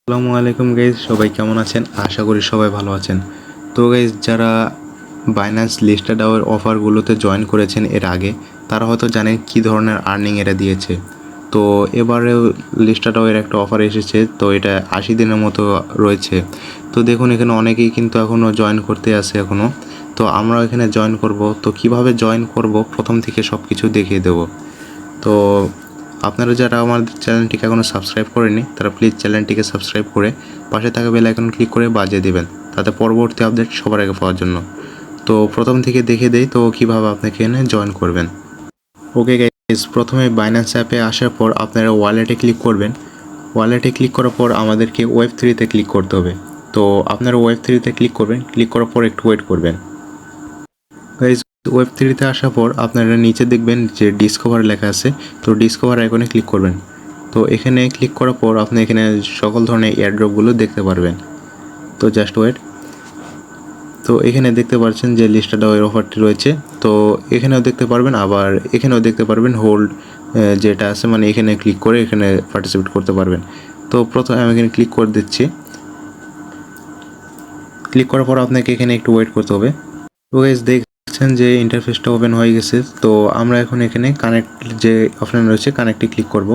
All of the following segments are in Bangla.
আসসালামু আলাইকুম গাইজ, সবাই কেমন আছেন? আশা করি সবাই ভালো আছেন। তো গাইজ, যারা বাইন্যান্স লিস্টেড আওয়ার অফারগুলোতে জয়েন করেছেন এর আগে, তারা হয়তো জানেন কী ধরনের আর্নিং এরা দিয়েছে। তো এবারে লিস্টেড আওয়ার একটা অফার এসেছে, তো এটা 80 দিনের মতো রয়েছে। তো দেখুন, এখানে অনেকেই কিন্তু এখনও জয়েন করতে আসে এখনও। তো আমরা এখানে জয়েন করব। তো কিভাবে জয়েন করব প্রথম থেকে সব কিছু দেখিয়ে দেব। তো আপনারা যারা আমাদের চ্যানেলটিকে এখনও সাবস্ক্রাইব করেনি, তারা প্লিজ চ্যানেলটিকে সাবস্ক্রাইব করে পাশে থাকা বেল আইকন ক্লিক করে বাজিয়ে দেবেন, তাতে পরবর্তী আপডেট সবার আগে পাওয়ার জন্য। তো প্রথম থেকে দেখে দেই তো কীভাবে আপনাকে এখানে জয়েন করবেন। ওকে গাইস, প্রথমে বাইন্যান্স অ্যাপে আসার পর আপনারা ওয়ালেটে ক্লিক করবেন। ওয়ালেটে ক্লিক করার পর আমাদেরকে ওয়েব3-তে ক্লিক করতে হবে। তো আপনারা ওয়েব3-তে ক্লিক করবেন। ক্লিক করার পর একটু ওয়েট করবেন। গাইস, ওয়েব3-তে আসার পর আপনারা নিচে দেখবেন যে ডিসকভার লেখা আছে। তো ডিসকভার আইকনে ক্লিক করবেন। তো এখানে ক্লিক করার পর আপনি এখানে সকল ধরনের এয়ারড্রপগুলো দেখতে পারবেন। তো জাস্ট ওয়েট। তো এখানে দেখতে পাচ্ছেন যে লিস্টেড আওয়ার অফারটি রয়েছে। তো এখানেও দেখতে পারবেন, আবার এখানেও দেখতে পারবেন হোল্ড যেটা আছে, মানে এখানে ক্লিক করে এখানে পার্টিসিপেট করতে পারবেন। তো প্রথমে আমি এখানে ক্লিক করে দিচ্ছি। ক্লিক করার পর আপনাকে এখানে একটু ওয়েট করতে হবে। তো গাইস, দেখছেন যে ইন্টারফেসটা ওপেন হয়ে গেছে। তো আমরা এখন এখানে কানেক্ট যে অপশন রয়েছে, কানেক্টে ক্লিক করব।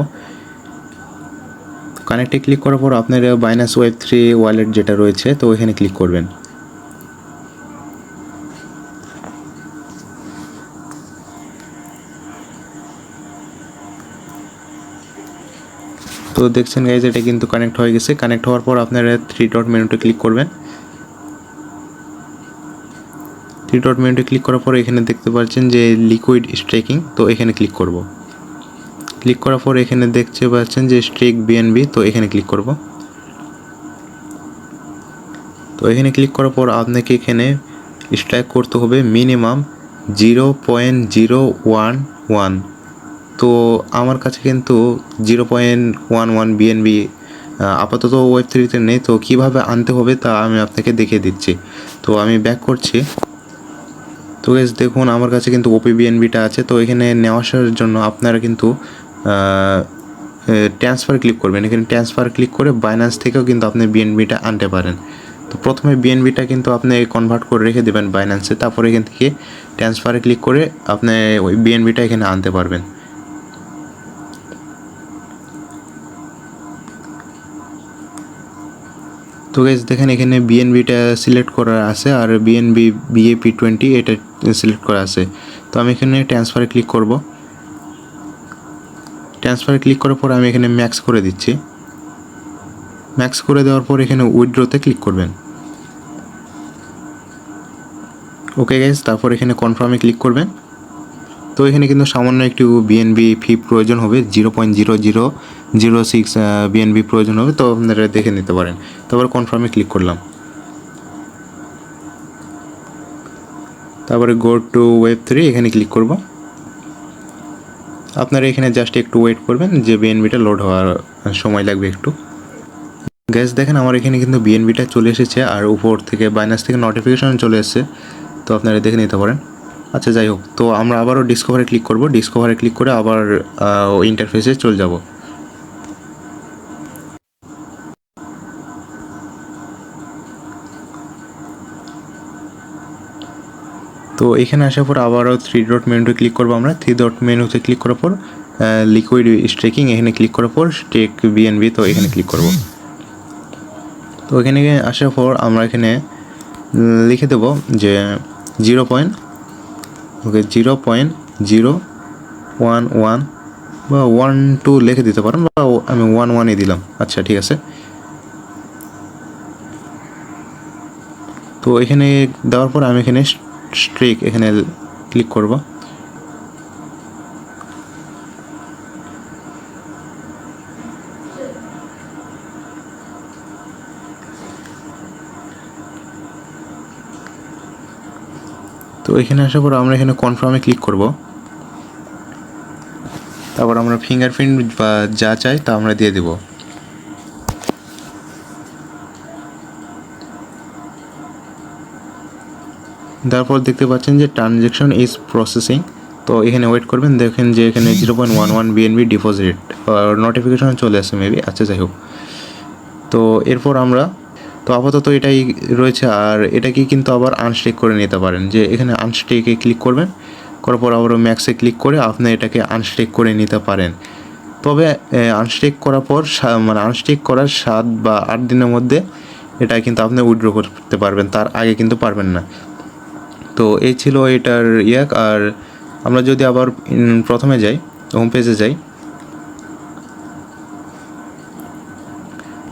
কানেক্টে ক্লিক করার পর আপনার বাইন্যান্স ওয়েব3 ওয়ালেট যেটা রয়েছে, তো এখানে ক্লিক করবেন। তো দেখছেন গাইজ, এটা কিন্তু কানেক্ট হয়ে গেছে। কানেক্ট হওয়ার পর আপনারা 3 ডট মেনুতে ক্লিক করবেন। 3 ডট মেনুতে ক্লিক করার পর এখানে দেখতে পাচ্ছেন যে লিকুইড স্টেকিং, তো এখানে ক্লিক করব। ক্লিক করার পর এখানে দেখতে পাচ্ছেন যে স্ট্রেক বিএনবি, তো এখানে ক্লিক করব। তো এখানে ক্লিক করার পর আপনাকে এখানে স্ট্রাইক করতে হবে মিনিমাম 0.011। তো আমার কাছে কিন্তু 0.11 বিএনবি আপাতত ওয়েব3-তে নেই। তো কীভাবে আনতে হবে তা আমি আপনাকে দেখিয়ে দিচ্ছি। তো আমি ব্যাক করছি। তো গাইস, দেখুন আমার কাছে কিন্তু ওপি বিএনবিটা আছে। তো এখানে নেওয়া আসার জন্য আপনারা কিন্তু ট্রান্সফার ক্লিক করবেন। এখানে ট্রান্সফার ক্লিক করে বাইন্যান্স থেকেও কিন্তু আপনি বিএনবিটা আনতে পারেন। তো প্রথমে বিএনবিটা কিন্তু আপনি কনভার্ট করে রেখে দেবেন বাইন্যান্সে, তারপরে এখান থেকে ট্রান্সফারে ক্লিক করে আপনি ওই বিএনবিটা এখানে আনতে পারবেন। তো গাইস, দেখেন এখানে বিএনবিটা সিলেক্ট করা আছে, আর বিএনবি BAP20 এটা সিলেক্ট করা আছে। তো আমি এখানে ট্রান্সফারে ক্লিক করব। ট্রান্সফারে ক্লিক করার পর আমি এখানে ম্যাক্স করে দিচ্ছি। ম্যাক্স করে দেওয়ার পর এখানে উইথড্রতে ক্লিক করবেন। ওকে গাইস, তারপর এখানে কনফার্মে ক্লিক করবেন। তো এখানে কিন্তু সামান্য একটু বিএনবি ফি প্রয়োজন হবে, 0.0006 বিএনবি প্রয়োজন হবে। তো আপনারা দেখে নিতে পারেন। তারপর কনফার্মে ক্লিক করলাম। তারপরে গো টু ওয়েব3 এখানে ক্লিক করব। আপনারা এখানে জাস্ট একটু ওয়েট করবেন, যে বিএনবিটা লোড হওয়ার সময় লাগবে একটু। গ্যাস, দেখেন আমার এখানে কিন্তু বিএনবিটা চলে এসেছে, আর উপর থেকে বাইন্যান্স থেকে নোটিফিকেশন চলে এসেছে। তো আপনারা দেখে নিতে পারেন। আচ্ছা, যাই হোক, তো আমরা আবারও ডিসকভারে ক্লিক করব। ডিসকভারে ক্লিক করে আবার ইন্টারফেসে চলে যাব। তো এখানে আসার পর আবারও 3 ডট মেনুতে ক্লিক করবো আমরা। 3 ডট মেনুতে ক্লিক করার পর লিকুইড স্টেকিং এখানে ক্লিক করার পর স্টেক বিএনবি, তো এখানে ক্লিক করব। তো এখানে আসার পর আমরা এখানে লিখে দেব যে 0.011 বা 12 লিখে দিতে পারেন, বা আমি 11-ই দিলাম। আচ্ছা, ঠিক আছে। তো এখানে দেওয়ার পর আমি এখানে স্ট্রেক এখানে ক্লিক করব। তো এখানে আসার পর আমরা এখানে কনফার্মে ক্লিক করব। তারপর আমরা ফিঙ্গারপ্রিন্ট বা যা চাই তা আমরা দিয়ে দেব। তারপর দেখতে পাচ্ছেন যে ট্রানজ্যাকশন ইজ প্রসেসিং। তো এখানে ওয়েট করবেন। দেখেন যে এখানে 0.11 বিএনবি ডিপোজিট নোটিফিকেশন চলে আসে মেবি। আচ্ছা, যাই হোক, তো তো এরপর আমরা তো আপাতত এটাই রয়েছে। আর এটাকে কিন্তু আবার আনস্টেক করে নিতে পারেন, যে এখানে আনস্টেকে ক্লিক করবেন, করার পর আবার ম্যাক্সে ক্লিক করে আপনি এটাকে আনস্টেক করে নিতে পারেন। তবে আনস্টেক করার পর মানে আনস্টেক করার 7 বা 8 দিনের মধ্যে এটা কিন্তু আপনি উইথড্র করতে পারবেন, তার আগে কিন্তু পারবেন না। তো এই ছিল এটার আর আমরা যদি আবার প্রথমে যাই, হোম পেজে যাই,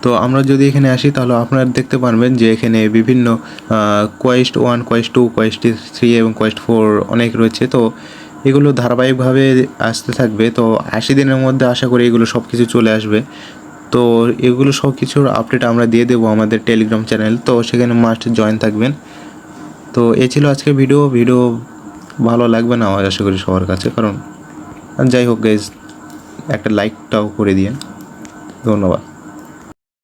তো আমরা যদি এখানে আসি তাহলে আপনারা দেখতে পারবেন যে এখানে বিভিন্ন কোয়েস্ট 1, কোয়েস্ট 2, কোয়েস্ট 3 এবং কোয়েস্ট 4 অনেক রয়েছে। তো এগুলো ধারাবাহিকভাবে আসতে থাকবে। তো 80 দিনের মধ্যে আশা করি এগুলো সব কিছু চলে আসবে। তো এগুলো সব কিছুর আপডেট আমরা দিয়ে দেবো আমাদের টেলিগ্রাম চ্যানেল, তো সেখানে মাস্ট জয়েন থাকবেন। তো এই ছিল আজকের ভিডিও ভালো লাগবে না আশা করি সবার কাছে, কারণ যাই হোক গাইজ, একটা লাইকটাও করে দিয়েন। ধন্যবাদ।